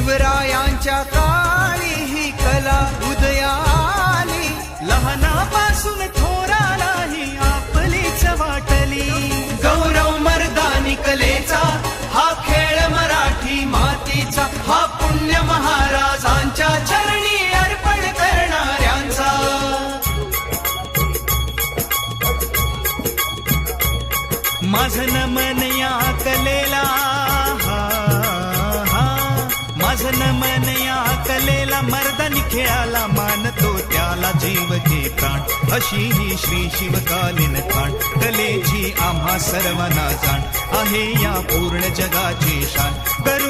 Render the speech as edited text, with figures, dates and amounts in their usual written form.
शिवरायांच्या काळी ही कला उदयाली, लहानापासून थोरालाही आपलीच वाटली. गौरव मर्दानी कलेचा हा खेळ मराठी मातीचा, हा पुण्य महाराजांच्या चरणी अर्पण करणाऱ्यांचा. माझं नमन या कलेला, माझं नमन या कलेला, मर्दानी खेळाला मानतो त्याला जीव घे प्राण. अशी ही श्री शिवकालीन खाण, कलेची आम्हा सर्वांना जाण आहे या पूर्ण जगाची शान. करू